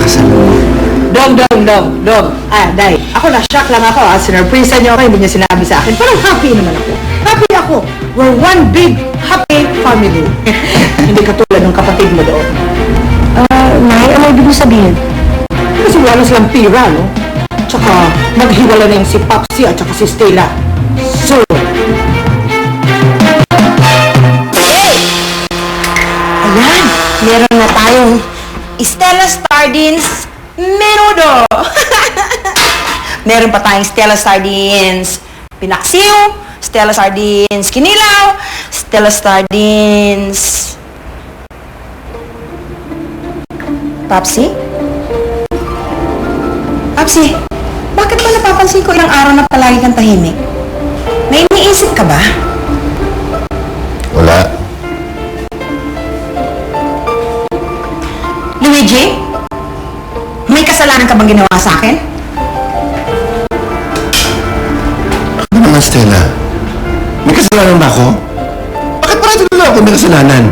sasaluhin. Dong. Day. Ako na-shock lang ako. Sinurpresa niyo ako, hindi niya sinabi sa akin. Parang happy naman ako. Happy ako. We're one big, happy family. Hindi katulad ng kapatid mo doon. Nay, ano ibig mo sabihin? Kasi wala silang pira, no? Tsaka, maghiwala na yung si Papsi at tsaka si Stella. So, Ayan, meron na tayong Stella Sardines Menudo. Meron pa tayong Stella Sardines Pinaksiw, Stella Sardines Kinilaw, Stella Sardines... Papsi? Papsi, bakit ba napapansin ko ilang araw na palagi kang tahimik? May iniisip ka ba? Wala. Luigi? May kasalanan ka bang ginawa sa akin? Ano naman, Stella? May kasalanan ba ako? Bakit parang tuloy ako may kasalanan?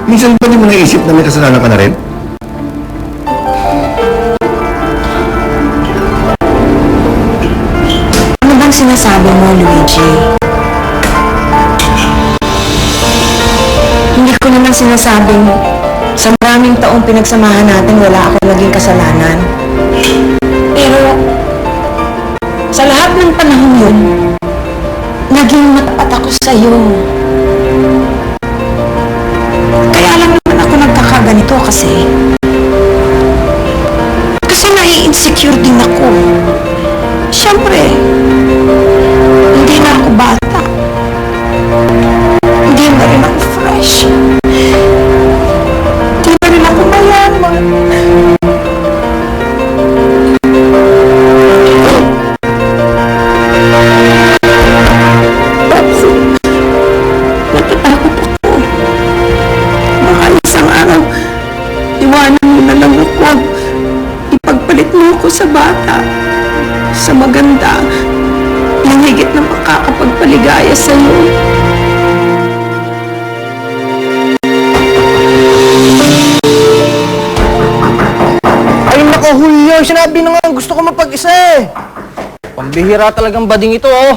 Minsan ba di mo naisip na may kasalanan ka na rin? Ano bang sinasabi mo, Luigi? Hindi ko naman sinasabing sa maraming taong pinagsamahan natin wala ako naging kasalanan. Pero sa lahat ng panahon yun, naging matapat ako sa'yo. Kaya lang naman ako nagkakaganito kasi nai-insecure din ako. Siyempre, hindi na ako bata. Hindi na rin ako fresh. Hindi na rin ako mayaman. Natatakot ako. Baka isang araw, iwanan mo na lang ako. Ipagpalit mo ako sa bata. Sa maganda, yung higit na makakapagpaligaya sa'yo. Ay nako, Julio, sinabi na nga gusto ko mapag-isa eh. Pambihira talagang bading ito, oh.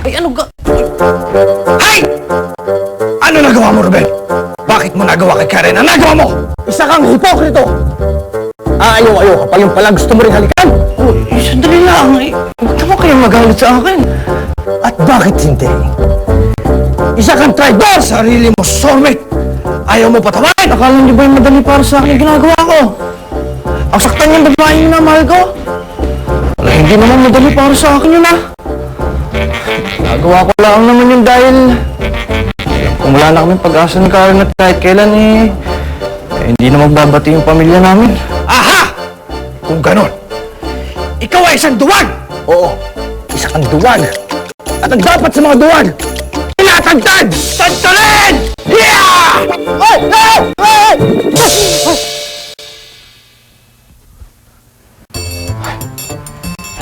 Ay, ano ga... Ay! Ano nagawa mo, Ruben? Bakit mo nagawa kay Karen ang nagawa mo? Isa kang hipokrito! Ayaw ka pa yung pala gusto mo rin halikan? Uy, sandali lang eh. Huwag naman kayong magalit sa akin. At bakit hindi? Isa kang traidor! Sarili mo, soulmate! Ayaw mo patawain! Akala niyo ba yung madali para sa akin yung ginagawa ko? Ang saktan yung babae yung minamahal ko? Wala, hindi naman madali para sa akin yun, ah. Nagawa ko lang naman yun dahil kung wala na kaming pag-asa ni Karen at kahit kailan hindi na magbabati yung pamilya namin. Aha! Kung ganon, ikaw ay isang duwag! Oo, isa kang duwag. At ang dapat sa mga duwag, Tinatagtad! Tagtalin! Yeah! Ay! Ay! Ay!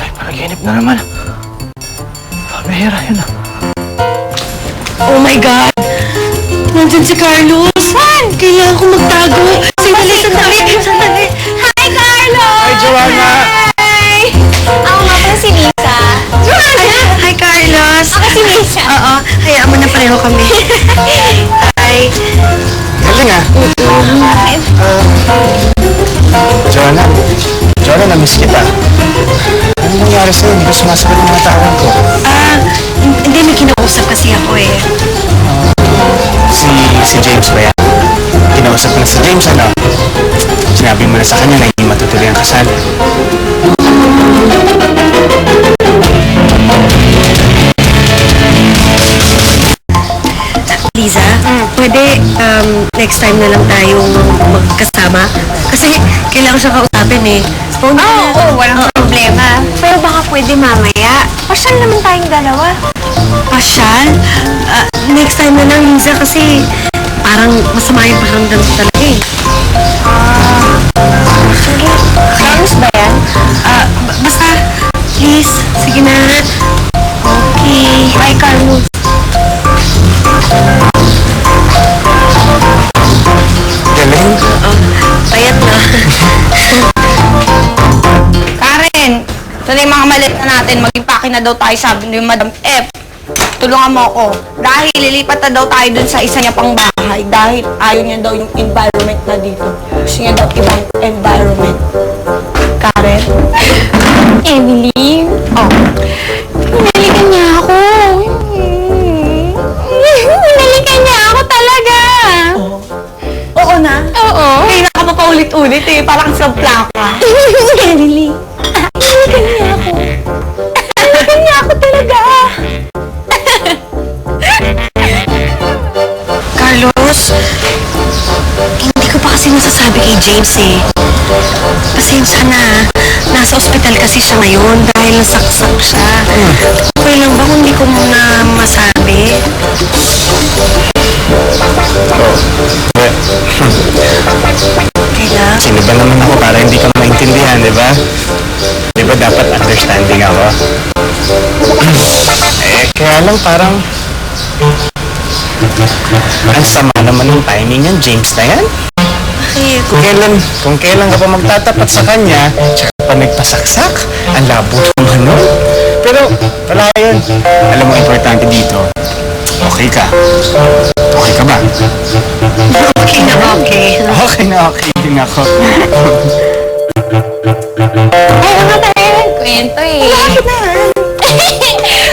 Ay, panaginip na naman. Pabihira yun ah. Oh my God! Nandyan si Carlos! Kaya ako magtago! Sandali! Hi, Carlos! Hi, Joanna! Hi! Ako nga pala si Lisa. Joanna! Hi, Carlos! Ako si Lisa. Oo, hayaan mo na pareho kami. Hi! Galing ah. Joanna, na-miss kita. Ano nangyari sa'yo? Hindi ko sumasagot yung mga tawag ko. Hindi, may kinausap kasi ako eh. Si James ba yan? Kinausap ko na si James, ano? Sinabi mo na sa kanya na hindi matutuloy ang kasal. Liza, pwede next time na lang tayong magkasama? Kasi kailangan siya kausapin eh. Oo, walang problema. Pero baka pwede mamaya. Pasyal naman tayong dalawa. Pasyal? Next time na lang, Liza, kasi parang masama yung pakiramdam ko talaga eh. Sige. Promise ba yan? Basta, please, sige na. Okay. Bye, Carlos. Galing. Payat na. Karen, ito na yung mga maleta natin. Mag-impake na daw tayo, sabi ni Madam F. Tulungan mo ako. Dahil lilipat na daw tayo dun sa isa niya pang bahay. Dahil ayaw niya daw yung environment na dito. Gusto niya daw ibang environment. Karen? Emily? Oh. Hinalikan niya ako. Hinalikan niya ako talaga. Oo na. Oo. Kaya ka pa paulit-ulit eh. Parang sa plaka. Emily. Hinalikan niya ako. Hinalikan niya ako talaga. Carlos, hindi ko pa kasi masasabi kay James eh. Pasensya na. Nasa ospital kasi siya ngayon dahil nasaksak siya. Okay lang ba kung hindi ko muna masabi? Kailan? Sino ba naman ako para hindi ka maintindihan, di ba? Di ba dapat understanding ako? Kaya lang parang... Ang sama naman ng timing yan, James na yan. Bakit? Kung kailan ka pa magtatapat sa kanya, tsaka pa nagpasaksak, ang labo naman nun. Pero, wala yun. Alam mo, importante dito, okay ka. Okay ka ba? Okay na okay. Okay na okay din ako. Ay, ano tayo? Kwento eh. Bakit na?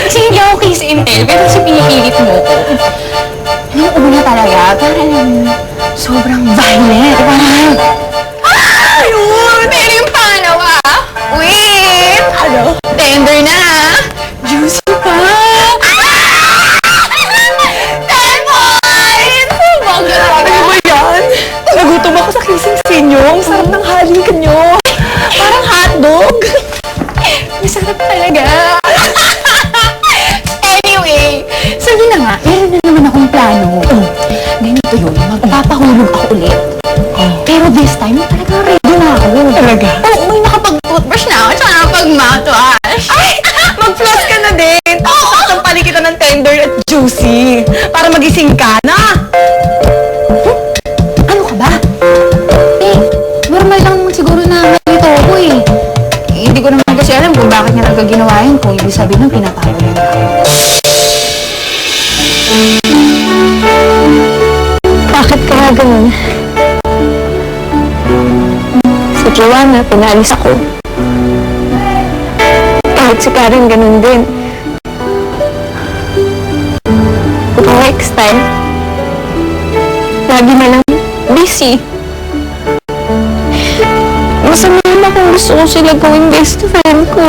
Kasi hindi ako kiss and tell, pero kasi pinipilit mo ko. Nung una talaga, parang sobrang violent. Parang, ayun! Pero yung pangalawa, wait! Ano? Tender na! Juicy pa! Ano ba yan? Nagutom ako sa kissing scene nyo. Ang sarap ng halikan nyo. Parang hotdog. Masarap talaga. Anyway, sabi na nga, meron na naman akong plano. Ganito yun, magpapahulog ako ulit. Pero this time, talagang ready na ako. Talaga? Oo, may nakapag-toothbrush na ako, tsaka nakapag-mouthwash. Ay! Mag-floss ka na din. Tapos pali kita ng tender at juicy. Para magising ka na. Ano ka ba? Eh, normal lang naman siguro na malito ako eh. Hindi ko naman kasi alam kung bakit niya talaga ginawa yun, kung ibig sabihin ng pinapalo niya na ako. Bakit kaya ganun? Si Joanna, pinalis ako. Kahit si Karen ganun din. Pero next time, lagi na lang busy. Masama naman kung gusto ko sila gawing best friend ko.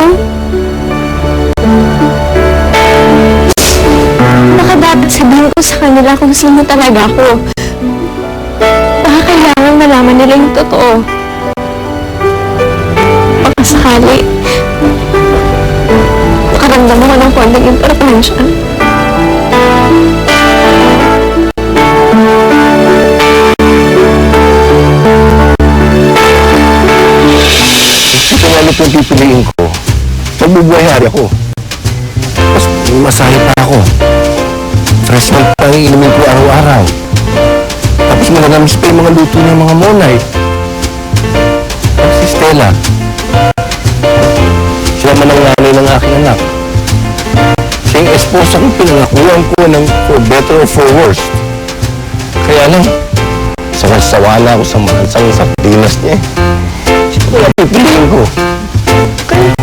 Baka dapat sabihin ko sa kanila kung sino talaga ako. Baka kailangan malaman nila yung totoo. Baka sakali, makaramdaman ko ng konting importansya. Kung ano pong pipiliin ko, magbubuhay ako. Tapos may masahe pa ako. Fresh milk pa ang iinumin ko araw-araw. Tapos malalamis pa yung mga luto ng mga monay. Tapos si Stella. Siya man ang nanay ng aking anak. Siya yung esposa kong pinangakuan ko ng for better or for worse. Kaya lang, sawa na ako sa mahansang sa pinas niya. Sino kaya pipiliin ko?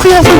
Kaya ako